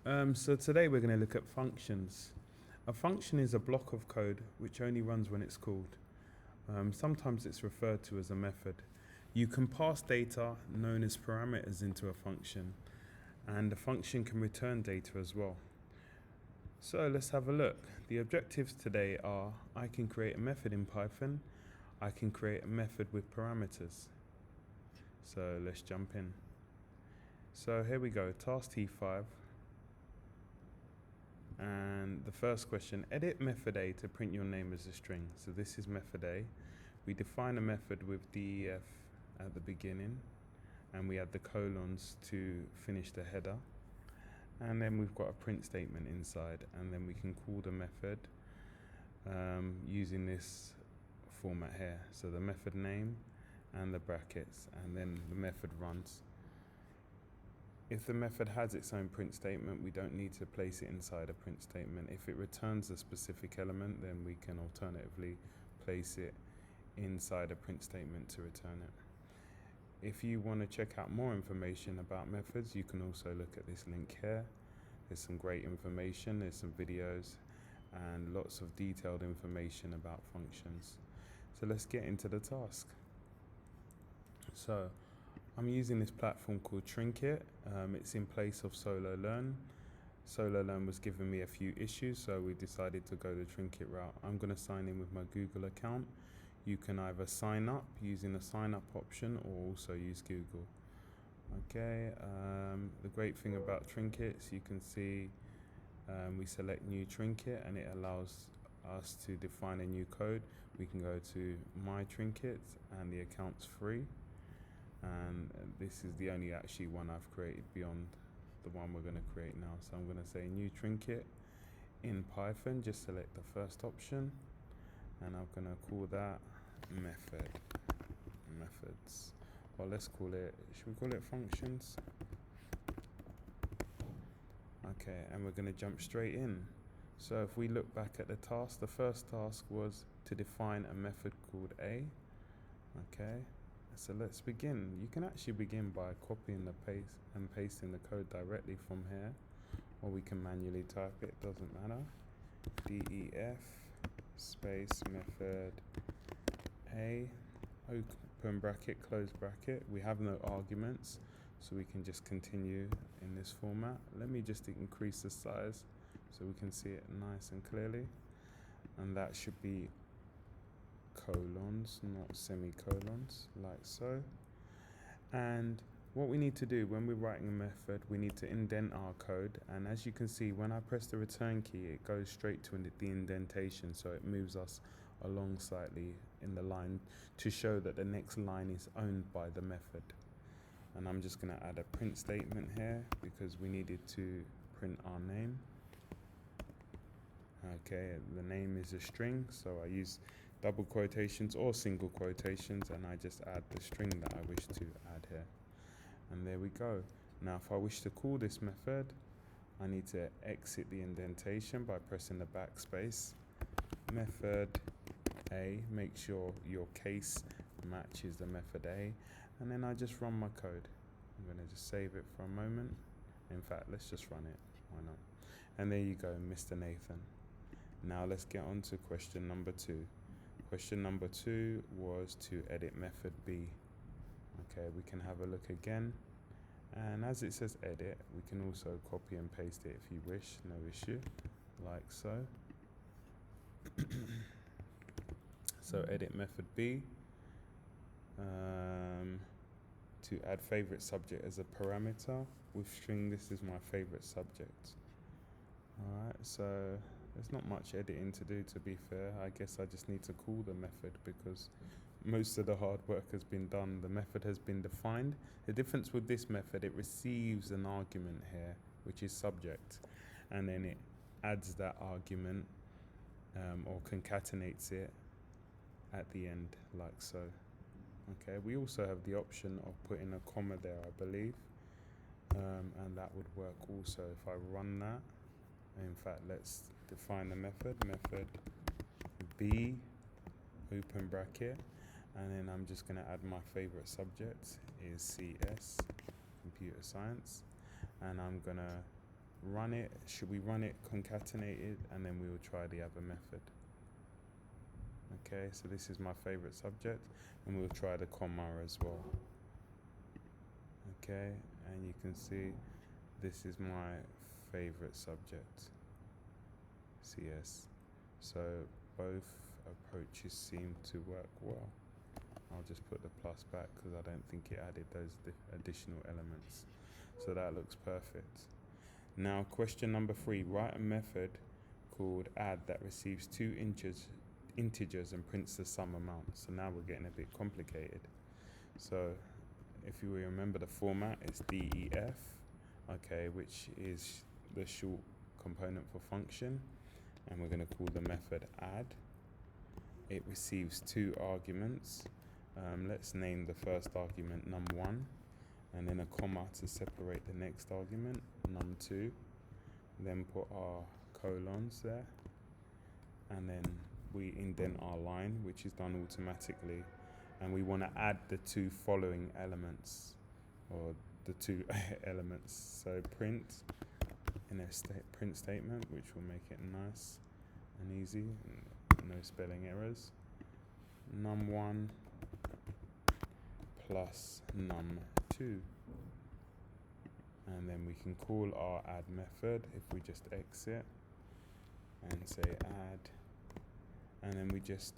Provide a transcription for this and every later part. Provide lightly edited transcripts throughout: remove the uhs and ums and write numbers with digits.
So today we're going to look at functions. A function is a block of code which only runs when it's called. Sometimes it's referred to as a method. You can pass data known as parameters into a function, and the function can return data as well. So let's have a look. The objectives today are: I can create a method in Python, I can create a method with parameters. So let's jump in. So here we go, task T5. And the first question, edit method A to print your name as a string. So this is method A. We define a method with def at the beginning, and we add the colons to finish the header. And then we've got a print statement inside, and then we can call the method using this format here. So the method name and the brackets, and then the method runs. If the method has its own print statement, we don't need to place it inside a print statement. If it returns a specific element, then we can alternatively place it inside a print statement to return it. If you want to check out more information about methods, you can also look at this link here. There's some great information, there's some videos, and lots of detailed information about functions. So let's get into the task. So I'm using this platform called Trinket. It's in place of SoloLearn. SoloLearn was giving me a few issues, so we decided to go the Trinket route. I'm going to sign in with my Google account. You can either sign up using the sign up option or also use Google. Okay, the great thing about Trinkets, you can see we select new Trinket and it allows us to define a new code. We can go to My Trinkets and the account's free. And this is the only actually one I've created beyond the one we're going to create now. So I'm going to say new Trinket in Python, just select the first option, and I'm going to call that methods. Well, let's call it, should we call it functions? Okay, and we're going to jump straight in. So if we look back at the task, the first task was to define a method called A. Okay. So let's begin. You can actually begin by copying the paste and pasting the code directly from here, or we can manually type it, doesn't matter. def space method A, open bracket, close bracket. We have no arguments, so we can just continue in this format. Let me just increase the size so we can see it nice and clearly. And that should be colons, not semicolons, like so. And what we need to do when we're writing a method, we need to indent our code, and as you can see, when I press the return key, it goes straight to the indentation, so it moves us along slightly in the line to show that the next line is owned by the method. And I'm just going to add a print statement here because we needed to print our name. Okay, the name is a string, so I use double quotations or single quotations, and I just add the string that I wish to add here. And there we go. Now if I wish to call this method, I need to exit the indentation by pressing the backspace. Method A, make sure your case matches the method A, and then I just run my code. I'm going to just save it for a moment. In fact, let's just run it, why not? And there you go, Mr. Nathan. Now let's get on to question number 2. Question number 2 was to edit method B. Okay, we can have a look again. And as it says edit, we can also copy and paste it if you wish, no issue, like so. So edit method B. To add favorite subject as a parameter with string, this is my favorite subject. Alright, so there's not much editing to do, to be fair. I guess I just need to call the method because most of the hard work has been done. The method has been defined. The difference with this method, it receives an argument here, which is subject, and then it adds that argument or concatenates it at the end, like so. Okay, we also have the option of putting a comma there, I believe, and that would work also if I run that. In fact, let's define the method B, open bracket, and then I'm just going to add my favorite subject is CS, computer science, and I'm going to run it. Should we run it concatenated, and then we will try the other method? Okay, so this is my favorite subject, and we'll try the comma as well. Okay, and you can see this is my favorite subject, CS. So both approaches seem to work well. I'll just put the plus back because I don't think it added those additional elements. So that looks perfect. Now question number 3, write a method called add that receives two integers and prints the sum amount. So now we're getting a bit complicated. So if you remember the format, it's DEF, okay, which is the short component for function, and we're going to call the method add. It receives two arguments. Let's name the first argument num1, and then a comma to separate the next argument, num2. Then put our colons there, and then we indent our line, which is done automatically, and we want to add the two following elements, or the two elements. So print in a print statement, which will make it nice and easy, no spelling errors. Num1 plus num2, and then we can call our add method if we just exit and say add, and then we just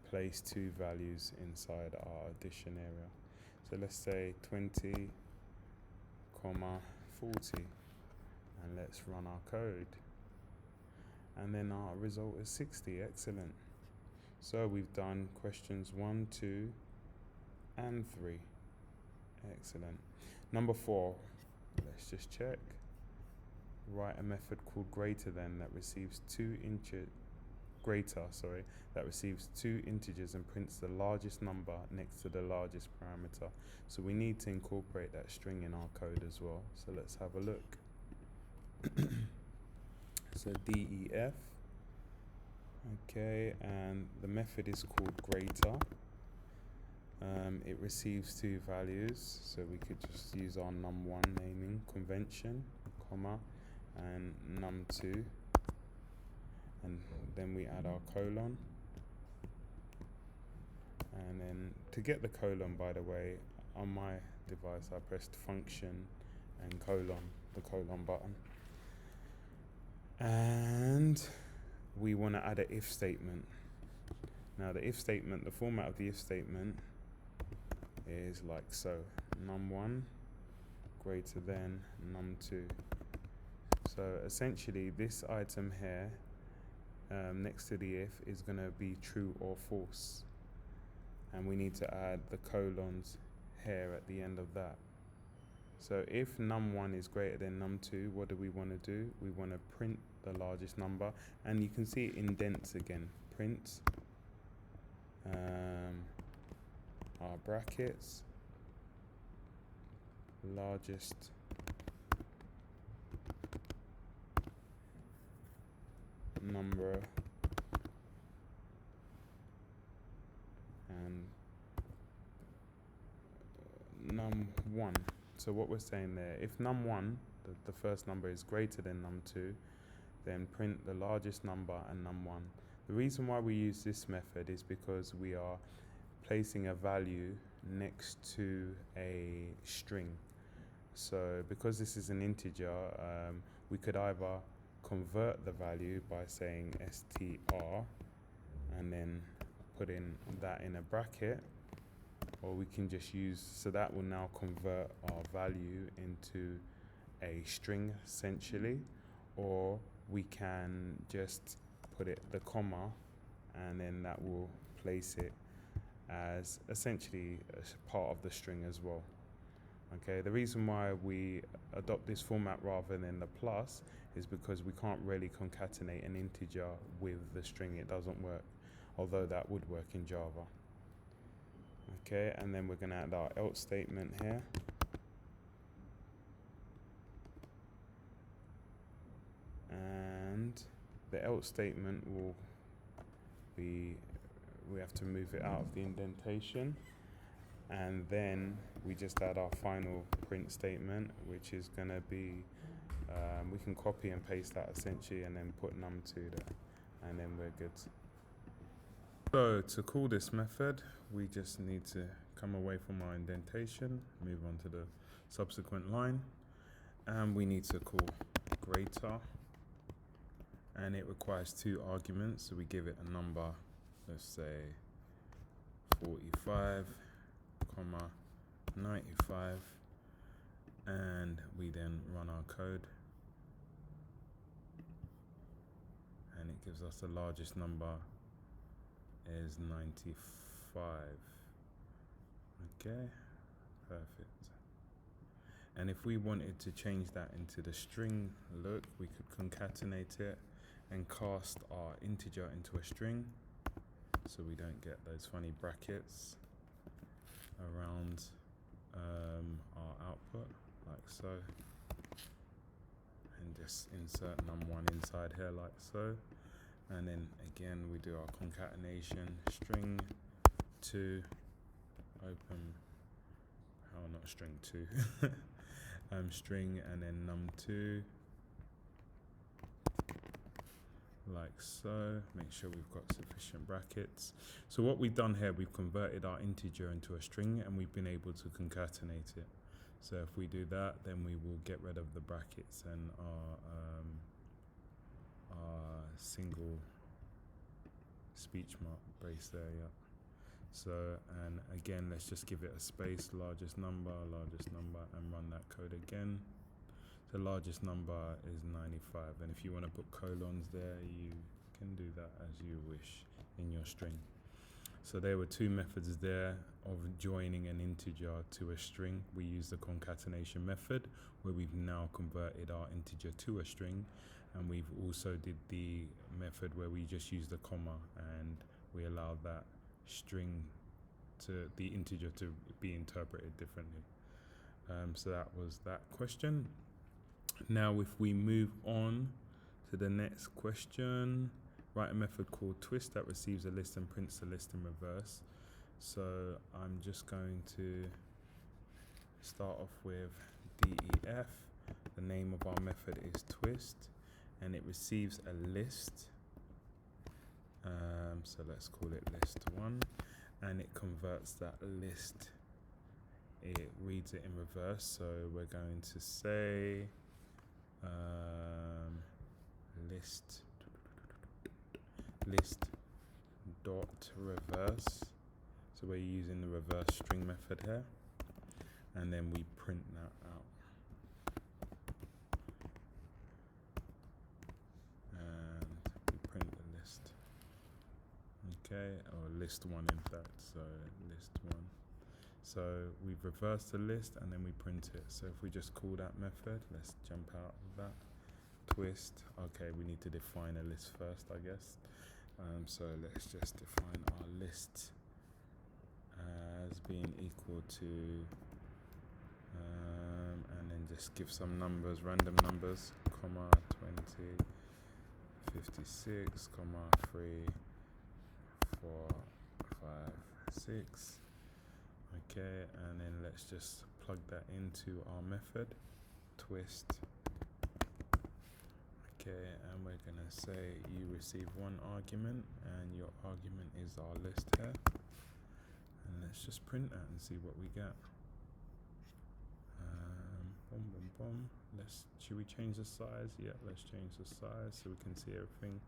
place two values inside our addition area. So let's say 20, 40, and let's run our code, and then our result is 60. Excellent. So we've done questions 1, 2, and 3. Excellent. Number 4, let's just check. Write a method called greater than that receives two integers and prints the largest number next to the largest parameter. So we need to incorporate that string in our code as well. So let's have a look. So DEF, okay, and the method is called greater. It receives two values, so we could just use our num1 naming convention, comma, and num2, and then we add our colon. And then to get the colon, by the way, on my device I pressed function and colon, the colon button. And we want to add an if statement. Now the if statement, the format of the if statement is like so: num1 greater than num2. So essentially this item here next to the if is going to be true or false, and we need to add the colons here at the end of that. So if num1 is greater than num2, what do we want to do? We want to print the largest number, and you can see it indents again. Print our brackets, largest number, and num1. So what we're saying there, if num1, the first number, is greater than num2, then print the largest number and num1. The reason why we use this method is because we are placing a value next to a string. So because this is an integer, we could either convert the value by saying str and then putting that in a bracket, or we can just use, so that will now convert our value into a string essentially, or we can just put it the comma, and then that will place it as essentially as part of the string as well. Okay, the reason why we adopt this format rather than the plus is because we can't really concatenate an integer with the string. It doesn't work, although that would work in Java. Okay, and then we're going to add our else statement here. And the else statement will be, we have to move it out of the indentation, and then we just add our final print statement, which is going to be We can copy and paste that essentially and then put num2 there, and then we're good. So to call this method, we just need to come away from our indentation, move on to the subsequent line, and we need to call greater, and it requires 2 arguments, so we give it a number, let's say 45, 95, and we then run our code, and it gives us the largest number is 95. Okay, perfect. And if we wanted to change that into the string look, we could concatenate it and cast our integer into a string, so we don't get those funny brackets around our output, like so, and just insert num1 inside here like so, and then again we do our concatenation, string 2 open, not string 2 string, and then num2 like so. Make sure we've got sufficient brackets. So what we've done here, we've converted our integer into a string, and we've been able to concatenate it. So if we do that, then we will get rid of the brackets and our single speech mark brace there. Yeah. So, and again, let's just give it a space, largest number, and run that code again. The largest number is 95, and if you want to put colons there, you can do that as you wish in your string. So there were 2 methods there of joining an integer to a string. We use the concatenation method, where we've now converted our integer to a string, and we've also did the method where we just use the comma and we allow that string to the integer to be interpreted differently. So that was that question. Now if we move on to the next question, write a method called twist that receives a list and prints the list in reverse. So I'm just going to start off with def. The name of our method is twist, and it receives a list. So let's call it list1, and it converts that list. It reads it in reverse, so we're going to say list dot reverse. So we're using the reverse string method here, and then we print that out. And we print the list. Okay, or list1 in fact, so list1. So we've reversed the list and then we print it. So if we just call that method, let's jump out of that. Twist, okay, we need to define a list first, I guess. So let's just define our list as being equal to, and then just give some numbers, random numbers, comma 20, 56, comma 3, 4, 5, 6. Okay, and then let's just plug that into our method, twist. Okay, and we're gonna say you receive 1 argument, and your argument is our list here. And let's just print that and see what we get. Boom, boom, boom. Should we change the size? Yeah, let's change the size so we can see everything.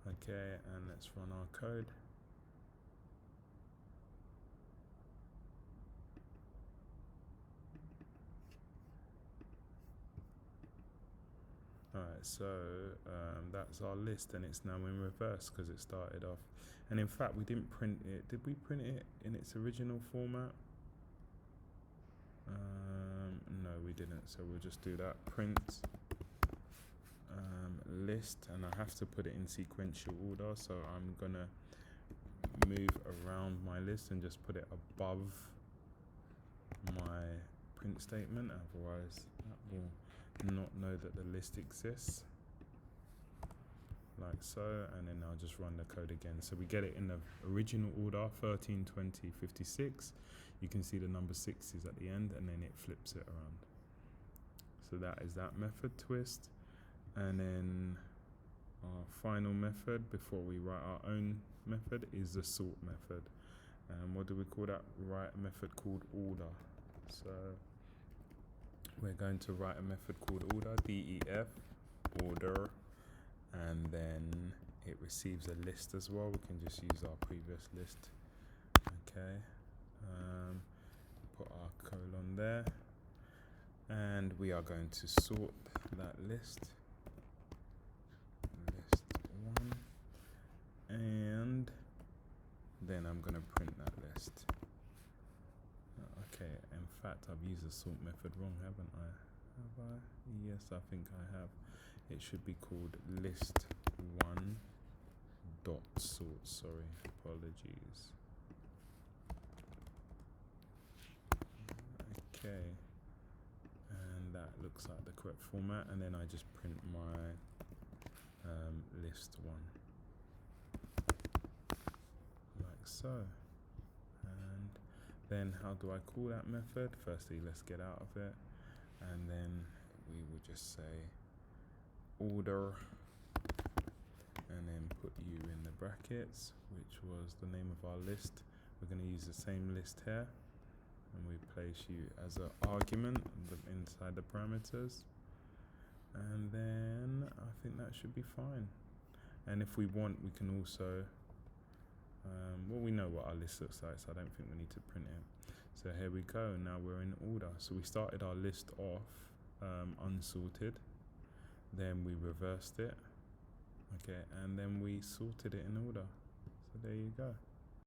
Okay, and let's run our code. Alright, so that's our list, and it's now in reverse because it started off. And in fact, we didn't print it. Did we print it in its original format? No, we didn't. So we'll just do that. Print list, and I have to put it in sequential order. So I'm gonna move around my list and just put it above my print statement. Otherwise, that will not know that the list exists, like so, and then I'll just run the code again. So we get it in the original order, 13, 20, 56. You can see the number 6 is at the end, and then it flips it around. So that is that method twist. And then our final method before we write our own method is the sort method. And what do we call that method called? Order. So we're going to write a method called order, def, order, and then it receives a list as well. We can just use our previous list. Okay, put our colon there, and we are going to sort that list, list 1, and then I'm going to print that list. Okay, in fact I've used the sort method wrong, haven't I? Have I? Yes, I think I have. It should be called list 1 dot sort. Sorry, apologies. Okay, and that looks like the correct format, and then I just print my list 1 like so. And then how do I call that method? Firstly, let's get out of it, and then we will just say order, and then put u in the brackets, which was the name of our list. We're going to use the same list here, and we place u as an argument inside the parameters, and then I think that should be fine. And if we want, we can also well, we know what our list looks like, so I don't think we need to print it. So here we go, now we're in order. So we started our list off unsorted, then we reversed it, okay, and then we sorted it in order. So there you go.